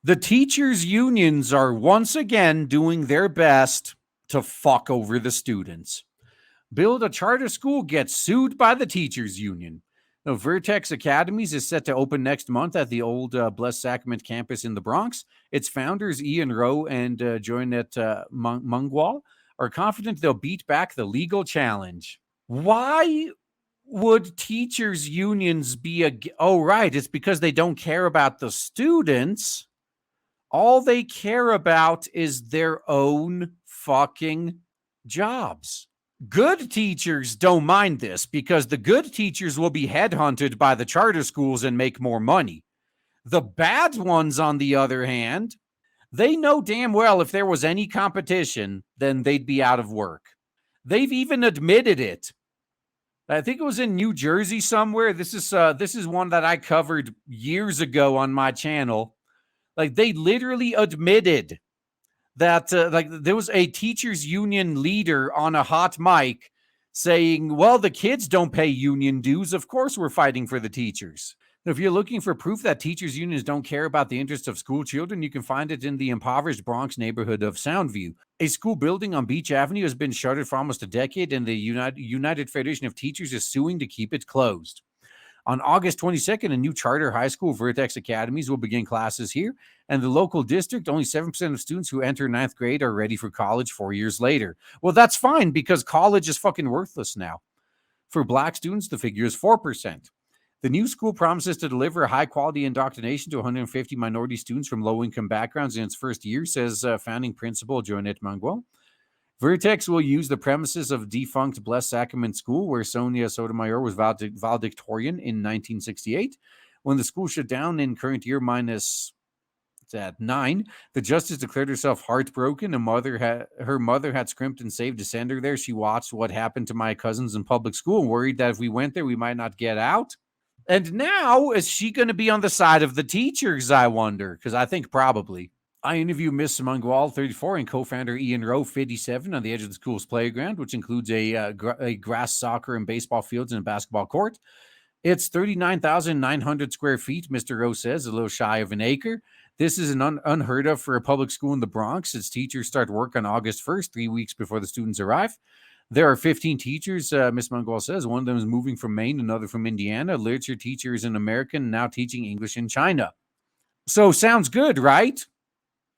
The teachers' unions are once again doing their best to fuck over the students. Build a charter school gets sued by the teachers' union. Now, Vertex Academies is set to open next month at the old Blessed Sacrament campus in the Bronx. Its founders, Ian Rowe and Joynet Mungwal, are confident they'll beat back the legal challenge. Why would teachers' unions be oh, right, it's because they don't care about the students. All they care about is their own fucking jobs. Good teachers don't mind this because the good teachers will be headhunted by the charter schools and make more money. The bad ones, on the other hand, they know damn well if there was any competition, then they'd be out of work. They've even admitted it. I think it was in New Jersey somewhere. This is one that I covered years ago on my channel. Like, they literally admitted that there was a teachers union leader on a hot mic saying, well, the kids don't pay union dues. Of course, we're fighting for the teachers. If you're looking for proof that teachers unions don't care about the interests of school children, you can find it in the impoverished Bronx neighborhood of Soundview. A school building on Beach Avenue has been shuttered for almost a decade, and the United Federation of Teachers is suing to keep it closed. On August 22nd, a new charter high school, Vertex Academies, will begin classes here. And the local district, only 7% of students who enter ninth grade are ready for college 4 years later. Well, that's fine because college is fucking worthless now. For Black students, the figure is 4%. The new school promises to deliver a high-quality indoctrination to 150 minority students from low-income backgrounds in its first year, says founding principal Joanette Manguel. Vertex will use the premises of defunct Blessed Sacrament School, where Sonia Sotomayor was valedictorian in 1968. When the school shut down in current year minus at 9, the justice declared herself heartbroken. Her mother had scrimped and saved to send her there. She watched what happened to my cousins in public school and worried that if we went there, we might not get out. And now, is she going to be on the side of the teachers, I wonder? Because I think probably. I interview Miss Mungwal, 34, and co-founder Ian Rowe, 57, on the edge of the school's playground, which includes a grass soccer and baseball fields and a basketball court. It's 39,900 square feet, Mr. Rowe says, a little shy of an acre. This is an unheard of for a public school in the Bronx. Its teachers start work on August 1st, 3 weeks before the students arrive. There are 15 teachers, Ms. Mungwal says. One of them is moving from Maine, another from Indiana. A literature teacher is an American, now teaching English in China. So sounds good, right?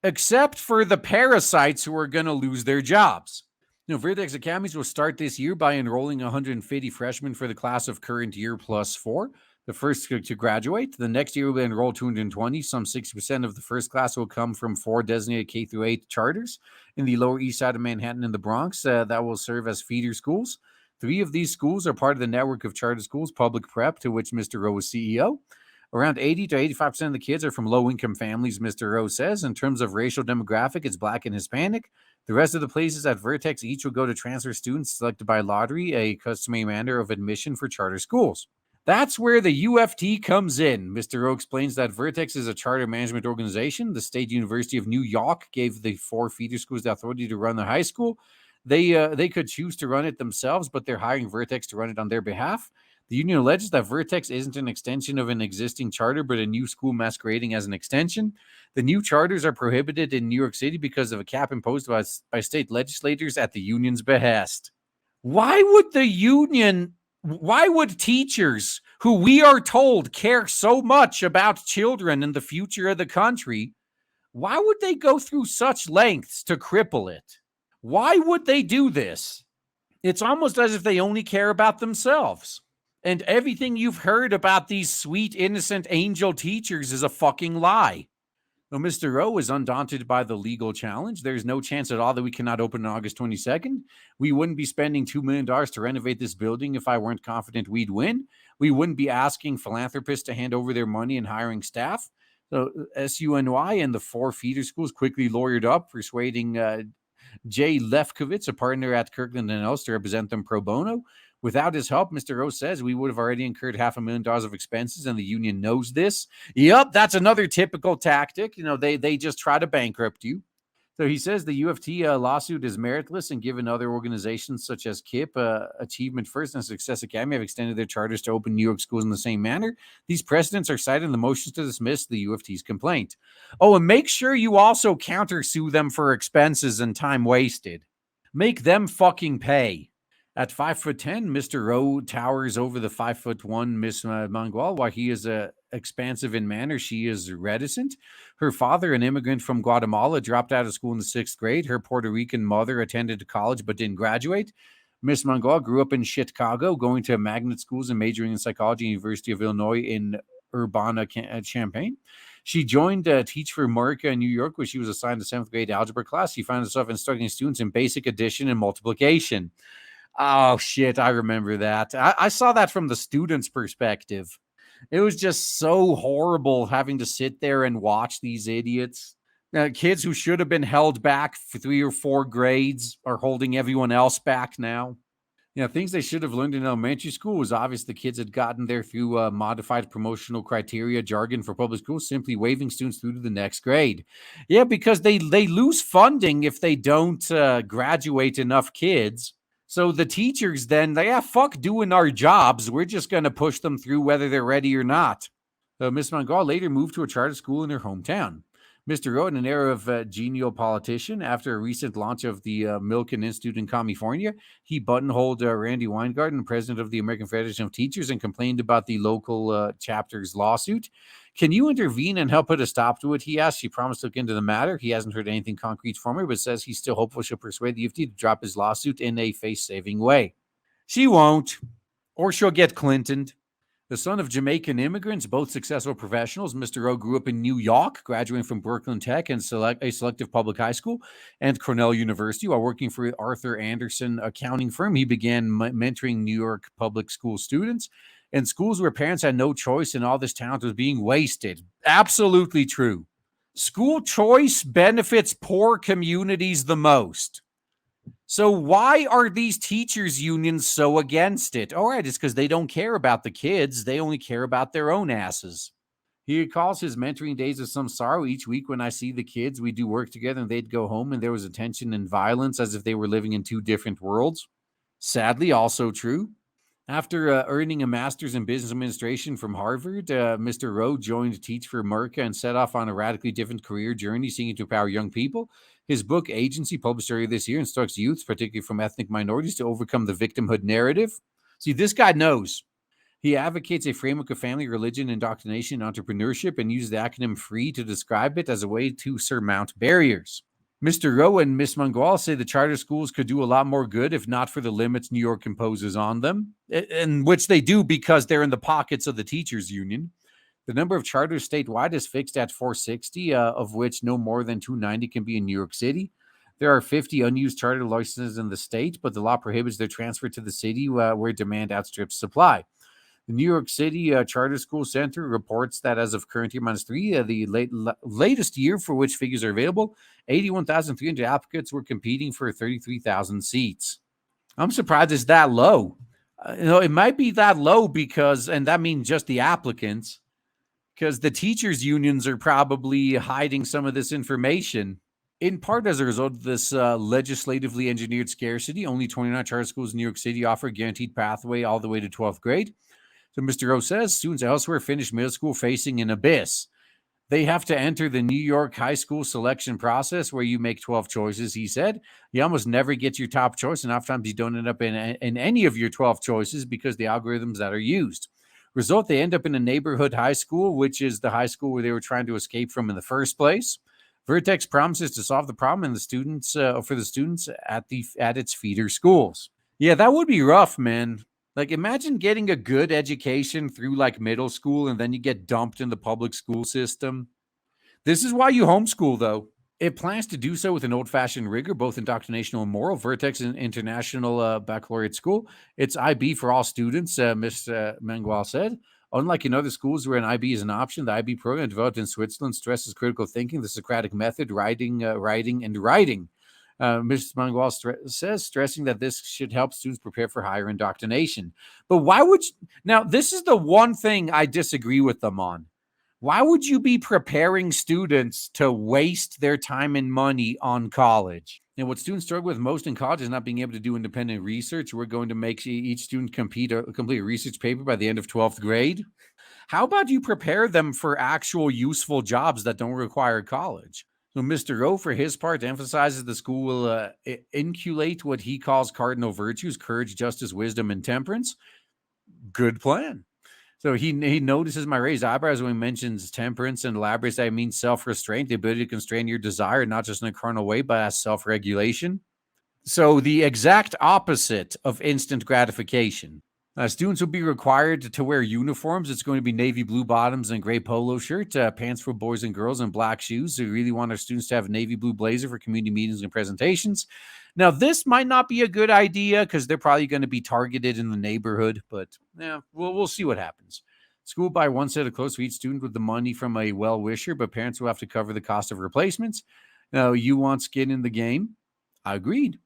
Except for the parasites who are going to lose their jobs. Vertex Academies will start this year by enrolling 150 freshmen for the class of current year plus 4, the first to graduate. The next year will enroll 220. Some 60% of the first class will come from 4 designated K-8 charters in the Lower East Side of Manhattan and the Bronx that will serve as feeder schools. 3 of these schools are part of the network of charter schools, Public Prep, to which Mr. Rowe is CEO. Around 80 to 85% of the kids are from low-income families, Mr. Rowe says. In terms of racial demographic, it's Black and Hispanic. The rest of the places at Vertex each will go to transfer students selected by lottery, a customary manner of admission for charter schools. That's where the UFT comes in. Mr. Rowe explains that Vertex is a charter management organization. The State University of New York gave the 4 feeder schools the authority to run the high school. They could choose to run it themselves, but they're hiring Vertex to run it on their behalf. The union alleges that Vertex isn't an extension of an existing charter, but a new school masquerading as an extension. The new charters are prohibited in New York City because of a cap imposed by state legislators at the union's behest. Why would teachers, who we are told care so much about children and the future of the country, why would they go through such lengths to cripple it? Why would they do this? It's almost as if they only care about themselves. And everything you've heard about these sweet, innocent angel teachers is a fucking lie. Though Mr. Rowe is undaunted by the legal challenge, there's no chance at all that we cannot open on August 22nd. We wouldn't be spending $2 million to renovate this building if I weren't confident we'd win. We wouldn't be asking philanthropists to hand over their money and hiring staff. So SUNY and the 4 feeder schools quickly lawyered up, persuading Jay Lefkowitz, a partner at Kirkland & Ellis, to represent them pro bono. Without his help, Mr. Rose says, we would have already incurred $500,000 of expenses, and the union knows this. Yep, that's another typical tactic. They just try to bankrupt you. So he says the U of T lawsuit is meritless, and given other organizations such as KIP, Achievement First, and Success Academy have extended their charters to open New York schools in the same manner, these precedents are cited in the motions to dismiss the U of T's complaint. Oh, and make sure you also countersue them for expenses and time wasted. Make them fucking pay. At 5'10", Mr. Rowe towers over the 5'1" Miss Mangual. While he is expansive in manner, she is reticent. Her father, an immigrant from Guatemala, dropped out of school in the 6th grade. Her Puerto Rican mother attended college but didn't graduate. Miss Mangual grew up in Chicago, going to magnet schools and majoring in psychology at the University of Illinois in Urbana-Champaign. She joined Teach for America in New York, where she was assigned a 7th grade algebra class. She found herself instructing students in basic addition and multiplication. Oh, shit, I remember that. I saw that from the students' perspective. It was just so horrible having to sit there and watch these idiots. Kids who should have been held back for 3 or 4 grades are holding everyone else back now. Things they should have learned in elementary school was obvious. The kids had gotten there through modified promotional criteria jargon for public schools, simply waving students through to the next grade. Yeah, because they lose funding if they don't graduate enough kids. So the teachers then, fuck doing our jobs. We're just going to push them through whether they're ready or not. Miss Mangal later moved to a charter school in her hometown. Mr. Rowe, in an era of genial politician, after a recent launch of the Milken Institute in California, he buttonholed Randy Weingarten, president of the American Federation of Teachers, and complained about the local chapter's lawsuit. Can you intervene and help put a stop to it? He asked. She promised to look into the matter. He hasn't heard anything concrete from her, but says he's still hopeful she'll persuade the UFT to drop his lawsuit in a face-saving way. She won't, or she'll get Clintoned. The son of Jamaican immigrants, both successful professionals, Mr. Rowe grew up in New York, graduating from Brooklyn Tech and a selective public high school and Cornell University. While working for Arthur Andersen accounting firm, he began mentoring New York public school students in schools where parents had no choice and all this talent was being wasted. Absolutely true. School choice benefits poor communities the most. So why are these teachers' unions so against it? All right, it's because they don't care about the kids. They only care about their own asses. He recalls his mentoring days with some sorrow. Each week when I see the kids, we do work together and they'd go home and there was a tension and violence as if they were living in 2 different worlds. Sadly, also true. After earning a master's in business administration from Harvard, Mr. Rowe joined Teach for America and set off on a radically different career journey seeking to empower young people. His book, Agency, published earlier this year, instructs youths, particularly from ethnic minorities, to overcome the victimhood narrative. See, this guy knows. He advocates a framework of family, religion, indoctrination, and entrepreneurship, and uses the acronym FREE to describe it as a way to surmount barriers. Mr. Rowe and Miss Mangual say the charter schools could do a lot more good if not for the limits New York imposes on them, and which they do because they're in the pockets of the teachers' union. The number of charters statewide is fixed at 460, of which no more than 290 can be in New York City. There are 50 unused charter licenses in the state, but the law prohibits their transfer to the city where demand outstrips supply. The New York City Charter School Center reports that as of current year -3, the latest year for which figures are available, 81,300 applicants were competing for 33,000 seats. I'm surprised it's that low. It might be that low because, and that means just the applicants, because the teachers' unions are probably hiding some of this information. In part as a result of this legislatively engineered scarcity, only 29 charter schools in New York City offer a guaranteed pathway all the way to 12th grade. So Mr. Rowe says students elsewhere finish middle school facing an abyss. They have to enter the New York high school selection process where you make 12 choices, he said. You almost never get your top choice, and oftentimes you don't end up in any of your 12 choices because the algorithms that are used. Result, they end up in a neighborhood high school, which is the high school where they were trying to escape from in the first place. Vertex promises to solve the problem and the students for the students at its feeder schools. Yeah, that would be rough, man. Like, imagine getting a good education through like middle school and then you get dumped in the public school system. This is why you homeschool, though. It plans to do so with an old-fashioned rigor, both indoctrinational and moral. Vertex International Baccalaureate School. It's IB for all students, Ms. Mangual said. Unlike in other schools where an IB is an option, the IB program developed in Switzerland stresses critical thinking, the Socratic method, writing. Ms. Mangual says, stressing that this should help students prepare for higher indoctrination. But why would you? Now, this is the one thing I disagree with them on. Why would you be preparing students to waste their time and money on college? And what students struggle with most in college is not being able to do independent research. We're going to make each student complete a research paper by the end of 12th grade. How about you prepare them for actual useful jobs that don't require college? So Mr. O, for his part, emphasizes the school will inculcate what he calls cardinal virtues: courage, justice, wisdom, and temperance. Good plan. So he notices my raised eyebrows when he mentions temperance and elaborates that it means self-restraint, the ability to constrain your desire, not just in a carnal way, but as self-regulation. So the exact opposite of instant gratification. Students will be required to wear uniforms. It's going to be navy blue bottoms and gray polo shirt, pants for boys and girls, and black shoes. So we really want our students to have a navy blue blazer for community meetings and presentations. Now, this might not be a good idea because they're probably going to be targeted in the neighborhood, but yeah, we'll see what happens. School buy one set of clothes for each student with the money from a well-wisher, but parents will have to cover the cost of replacements. Now, you want skin in the game? I agreed.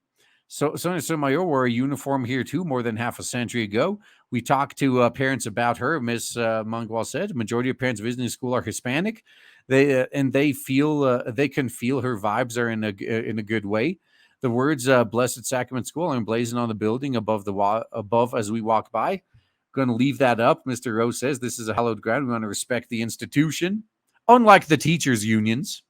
So Sotomayor wore a uniform here too more than half a century ago. We talked to parents about her. Miss Mangwal said majority of parents visiting school are Hispanic. They feel they can feel her vibes are in a good way. The words "Blessed Sacrament School" are emblazoned on the building above as we walk by. Going to leave that up. Mr. Rose says this is a hallowed ground. We want to respect the institution, unlike the teachers' unions.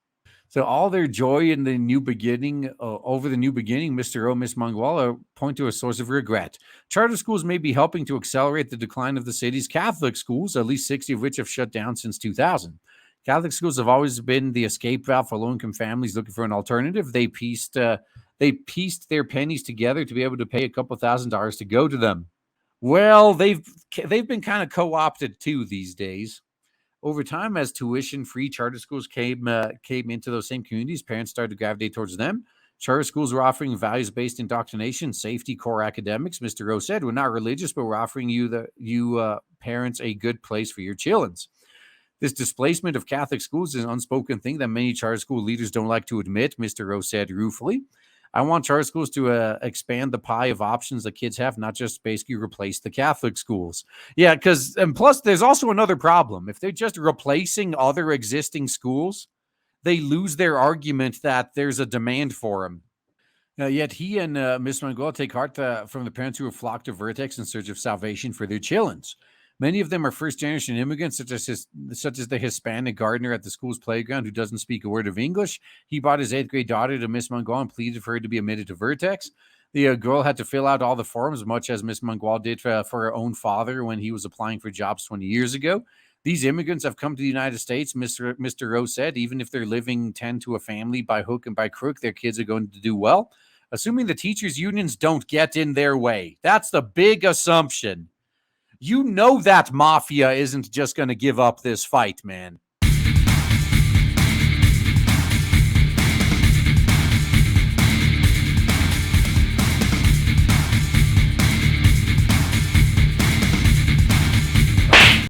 So all their joy in the new beginning, over the new beginning, Mr. O, Miss Mangwala point to a source of regret. Charter schools may be helping to accelerate the decline of the city's Catholic schools, at least 60 of which have shut down since 2000. Catholic schools have always been the escape valve for low-income families looking for an alternative. They pieced their pennies together to be able to pay a couple $1,000s to go to them. Well, they've been kind of co-opted too these days. Over time, as tuition-free charter schools came into those same communities, parents started to gravitate towards them. Charter schools were offering values-based indoctrination, safety, core academics. Mr. Rowe said, "We're not religious, but we're offering you parents a good place for your childrens." This displacement of Catholic schools is an unspoken thing that many charter school leaders don't like to admit, Mr. Rowe said ruefully. I want charter schools to expand the pie of options that kids have, not just basically replace the Catholic schools. Yeah, and plus, there's also another problem. If they're just replacing other existing schools, they lose their argument that there's a demand for them. Yet he and Miss Mangola take heart from the parents who have flocked to Vertex in search of salvation for their childrens. Many of them are first-generation immigrants, such as the Hispanic gardener at the school's playground who doesn't speak a word of English. He brought his 8th-grade daughter to Miss Mangual and pleaded for her to be admitted to Vertex. The girl had to fill out all the forms, much as Miss Mangual did for her own father when he was applying for jobs 20 years ago. These immigrants have come to the United States, Mr. Rose said. Even if they're living 10 to a family by hook and by crook, their kids are going to do well, assuming the teachers' unions don't get in their way. That's the big assumption. You know that mafia isn't just going to give up this fight, man.